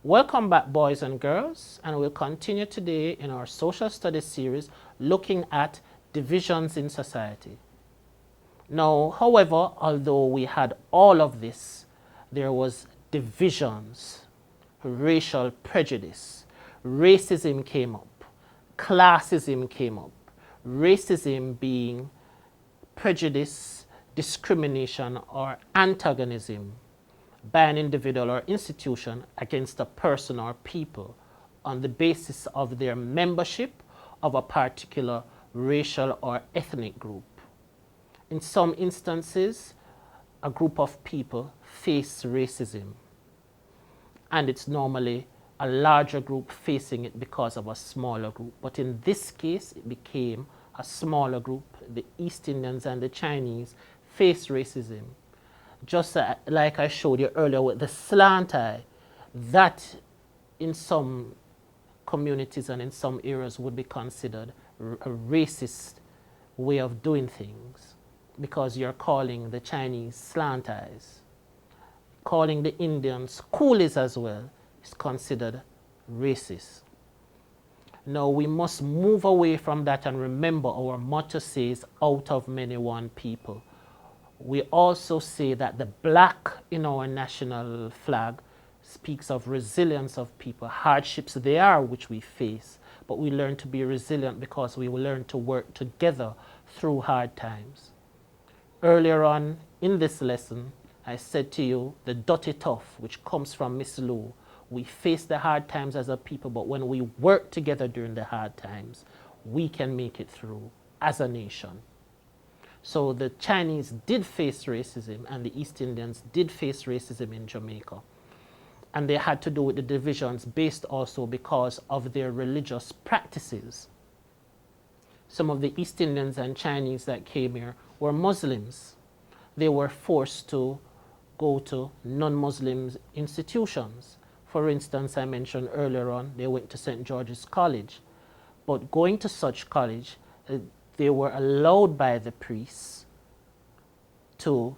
Welcome back, boys and girls, and we'll continue today in our social studies series looking at divisions in society. Now, however, although we had all of this, there was divisions, racial prejudice, racism came up, classism came up, racism being prejudice, discrimination, or antagonism by an individual or institution against a person or people on the basis of their membership of a particular racial or ethnic group. In some instances, a group of people face racism, and it's normally a larger group facing it because of a smaller group. But in this case, it became a smaller group. The East Indians and the Chinese face racism. Just like I showed you earlier with the slant eye, that in some communities and in some areas would be considered a racist way of doing things, because you're calling the Chinese slant eyes. Calling the Indians coolies as well is considered racist. Now we must move away from that and remember our motto says, out of many one people. We also say that the black in our national flag speaks of resilience of people, hardships they are which we face, but we learn to be resilient because we will learn to work together through hard times. Earlier on in this lesson, I said to you, the dirty tough, which comes from Miss Lou, we face the hard times as a people, but when we work together during the hard times, we can make it through as a nation. So the Chinese did face racism and the East Indians did face racism in Jamaica. And they had to do with the divisions based also because of their religious practices. Some of the East Indians and Chinese that came here were Muslims. They were forced to go to non-Muslim institutions. For instance, I mentioned earlier on, they went to St. George's College. But going to such college, they were allowed by the priests to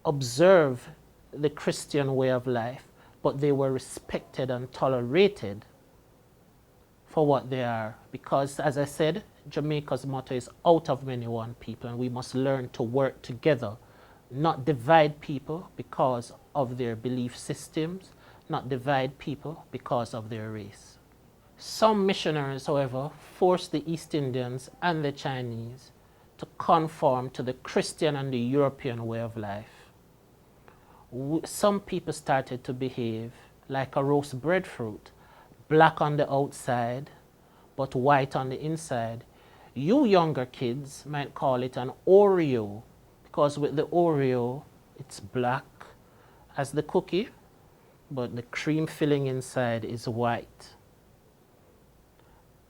observe the Christian way of life, but they were respected and tolerated for what they are. Because, as I said, Jamaica's motto is out of many one people, and we must learn to work together, not divide people because of their belief systems, not divide people because of their race. Some missionaries, however, forced the East Indians and the Chinese to conform to the Christian and the European way of life. Some people started to behave like a roast breadfruit, black on the outside, but white on the inside. You younger kids might call it an Oreo, because with the Oreo, it's black as the cookie, but the cream filling inside is white.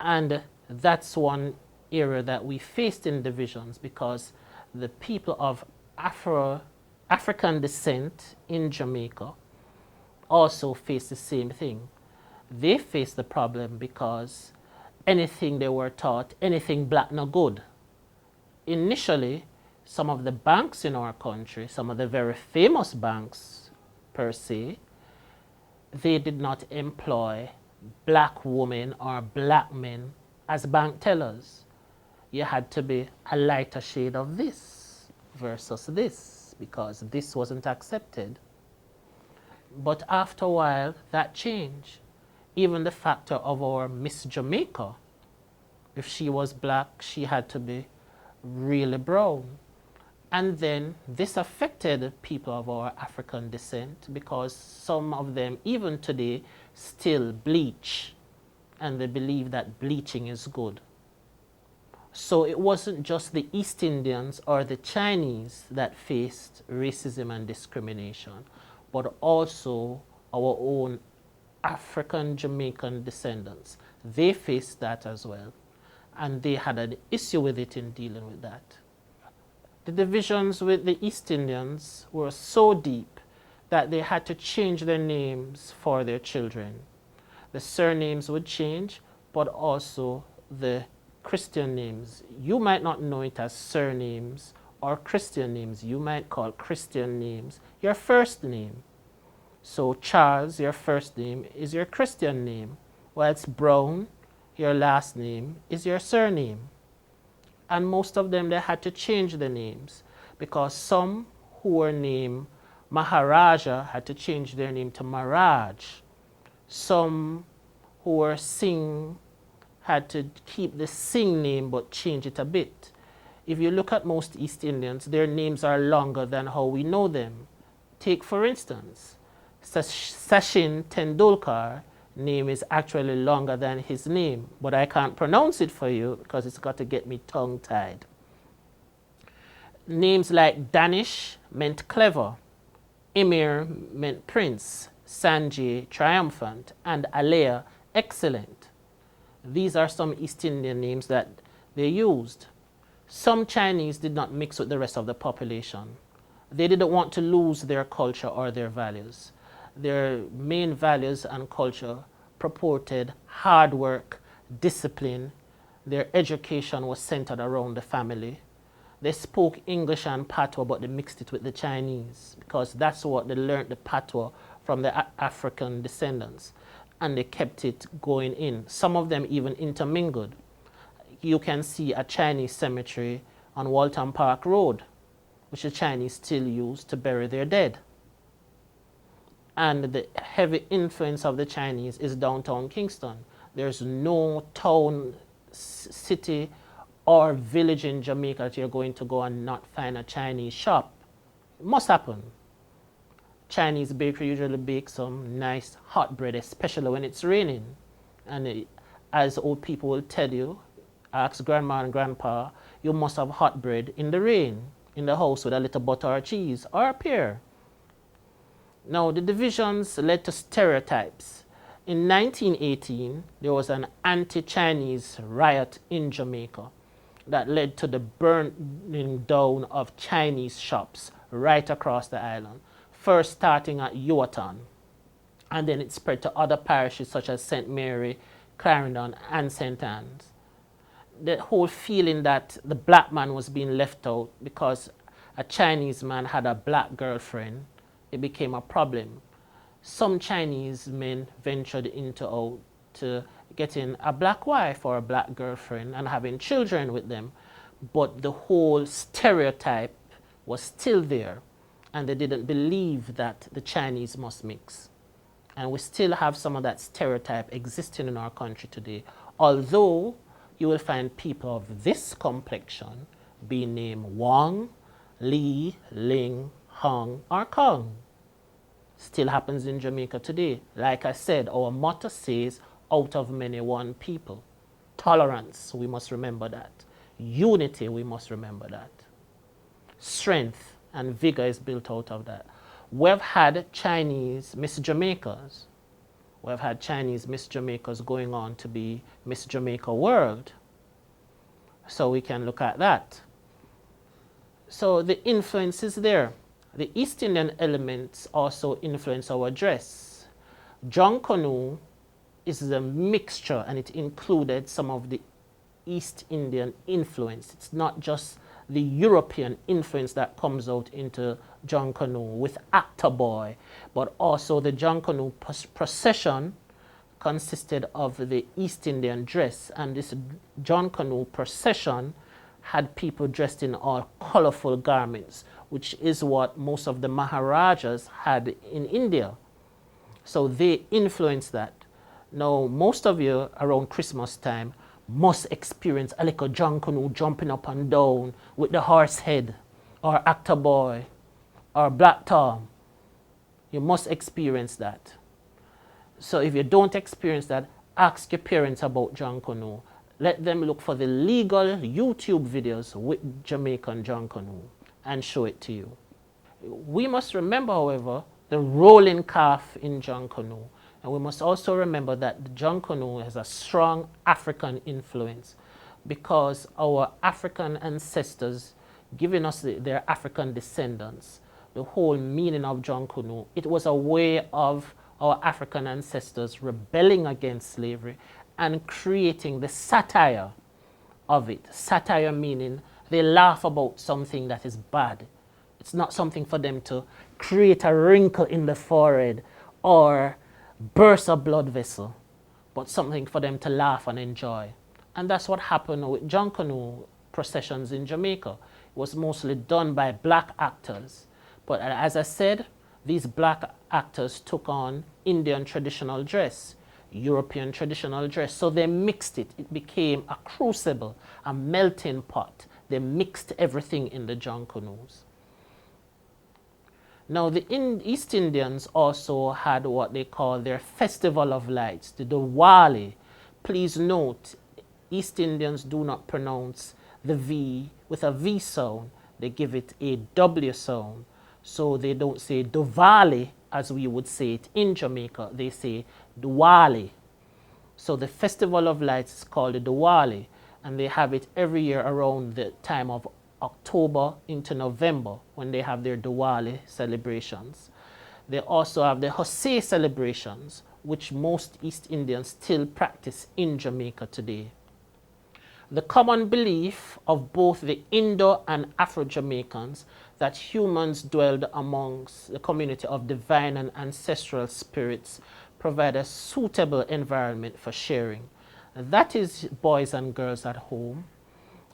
And that's one area that we faced in divisions, because the people of African descent in Jamaica also faced the same thing. They faced the problem because anything they were taught, anything black no good. Initially, some of the banks in our country, some of the very famous banks per se, they did not employ black women or black men as bank tellers. You had to be a lighter shade of this versus this, because this wasn't accepted. But after a while, that changed. Even the factor of our Miss Jamaica, if she was black, she had to be really brown. And then this affected people of our African descent, because some of them, even today, still bleach, and they believe that bleaching is good. So it wasn't just the East Indians or the Chinese that faced racism and discrimination, but also our own African Jamaican descendants. They faced that as well, and they had an issue with it in dealing with that. The divisions with the East Indians were so deep that they had to change their names for their children. The surnames would change, but also the Christian names. You might not know it as surnames or Christian names. You might call Christian names your first name. So Charles, your first name, is your Christian name, whilst Brown, your last name, is your surname. And most of them, they had to change the names because some who were named Maharaja had to change their name to Maharaj. Some who were Singh had to keep the Singh name but change it a bit. If you look at most East Indians, their names are longer than how we know them. Take, for instance, Sachin Tendulkar name is actually longer than his name, but I can't pronounce it for you because it's got to get me tongue-tied. Names like Danish meant clever, Emir meant prince, Sanjay triumphant, and Alea excellent. These are some East Indian names that they used. Some Chinese did not mix with the rest of the population. They didn't want to lose their culture or their values. Their main values and culture purported hard work, discipline. Their education was centered around the family. They spoke English and patois, but they mixed it with the Chinese because that's what they learned, the patois, from the African descendants. And they kept it going in. Some of them even intermingled. You can see a Chinese cemetery on Walton Park Road, which the Chinese still use to bury their dead. And the heavy influence of the Chinese is downtown Kingston. There's no town, city, or village in Jamaica that you're going to go and not find a Chinese shop. It must happen. Chinese bakery usually bakes some nice hot bread, especially when it's raining. And as old people will tell you, ask grandma and grandpa, you must have hot bread in the rain, in the house with a little butter or cheese or a pear. Now, the divisions led to stereotypes. In 1918, there was an anti-Chinese riot in Jamaica that led to the burning down of Chinese shops right across the island, first starting at Yuatan, and then it spread to other parishes such as St. Mary, Clarendon, and St. Anne's. The whole feeling that the black man was being left out because a Chinese man had a black girlfriend, it became a problem. Some Chinese men ventured into getting a black wife or a black girlfriend and having children with them, but the whole stereotype was still there, and they didn't believe that the Chinese must mix. And we still have some of that stereotype existing in our country today, although you will find people of this complexion being named Wang, Lee, Ling, Hong, or Kong. Still happens in Jamaica today. Like I said, our motto says, out of many, one people. Tolerance, we must remember that. Unity, we must remember that. Strength and vigor is built out of that. We've had Chinese Miss Jamaicas. We've had Chinese Miss Jamaicas going on to be Miss Jamaica World. So we can look at that. So the influence is there. The East Indian elements also influence our dress. Jonkonu is a mixture, and it included some of the East Indian influence. It's not just the European influence that comes out into Jonkonu with Actor Boy, but also the Jonkonu procession consisted of the East Indian dress, and this Jonkonu procession had people dressed in all colorful garments, which is what most of the Maharajas had in India. So they influenced that. Now, most of you around Christmas time must experience a little Jonkonu jumping up and down with the horse head, or Actor Boy, or Black Tom. You must experience that. So if you don't experience that, ask your parents about Jonkonu. Let them look for the legal YouTube videos with Jamaican Jonkonu and show it to you. We must remember, however, the rolling calf in Jonkonu. And we must also remember that the Jonkonu has a strong African influence because our African ancestors, giving us their African descendants, the whole meaning of Jonkonu, it was a way of our African ancestors rebelling against slavery and creating the satire of it. Satire meaning they laugh about something that is bad. It's not something for them to create a wrinkle in the forehead or burst a blood vessel, but something for them to laugh and enjoy. And that's what happened with John Canoe processions in Jamaica. It was mostly done by black actors. But as I said, these black actors took on Indian traditional dress, European traditional dress. So they mixed it. It became a crucible, a melting pot. They mixed everything in the John Canoes. Now, the East Indians also had what they call their Festival of Lights, the Diwali. Please note, East Indians do not pronounce the V with a V sound. They give it a W sound. So they don't say Diwali as we would say it in Jamaica. They say Diwali. So the Festival of Lights is called the Diwali, and they have it every year around the time of October into November when they have their Diwali celebrations. They also have the Hosay celebrations, which most East Indians still practice in Jamaica today. The common belief of both the Indo and Afro-Jamaicans that humans dwelled amongst the community of divine and ancestral spirits provide a suitable environment for sharing. That is, boys and girls at home,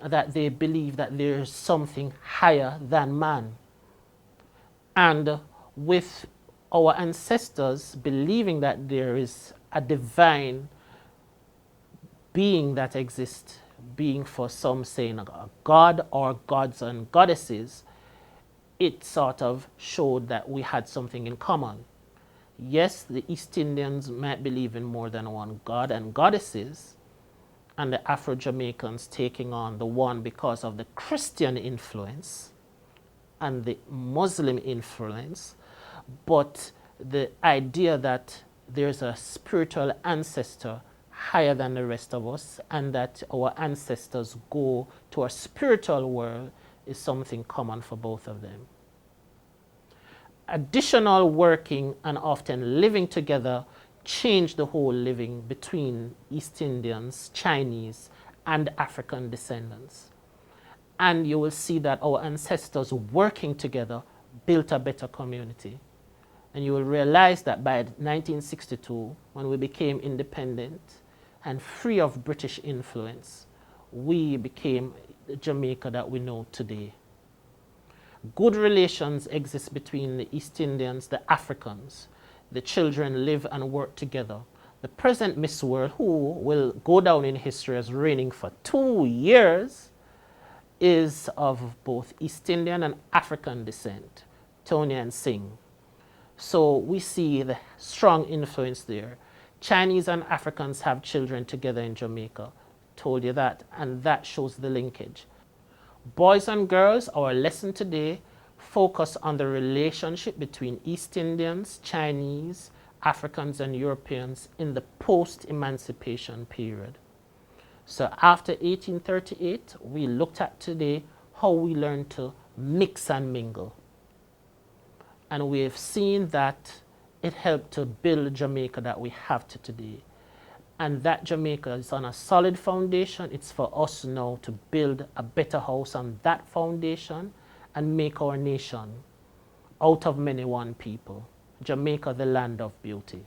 that they believe that there is something higher than man. And with our ancestors believing that there is a divine being that exists, being for some saying a god or gods and goddesses, it sort of showed that we had something in common. Yes, the East Indians might believe in more than one god and goddesses, and the Afro-Jamaicans taking on the one because of the Christian influence and the Muslim influence, but the idea that there's a spiritual ancestor higher than the rest of us and that our ancestors go to a spiritual world is something common for both of them. Additional working and often living together changed the whole living between East Indians, Chinese, and African descendants. And you will see that our ancestors working together built a better community. And you will realize that by 1962, when we became independent and free of British influence, we became the Jamaica that we know today. Good relations exist between the East Indians, the Africans. The children live and work together. The present Miss World, who will go down in history as reigning for 2 years, is of both East Indian and African descent, Tony Singh. So we see the strong influence there. Chinese and Africans have children together in Jamaica. Told you that, and that shows the linkage. Boys and girls, our lesson today focus on the relationship between East Indians, Chinese, Africans, and Europeans in the post-emancipation period. So after 1838, we looked at today how we learned to mix and mingle. And we have seen that it helped to build Jamaica that we have today. And that Jamaica is on a solid foundation. It's for us now to build a better house on that foundation and make our nation out of many one people. Jamaica, the land of beauty.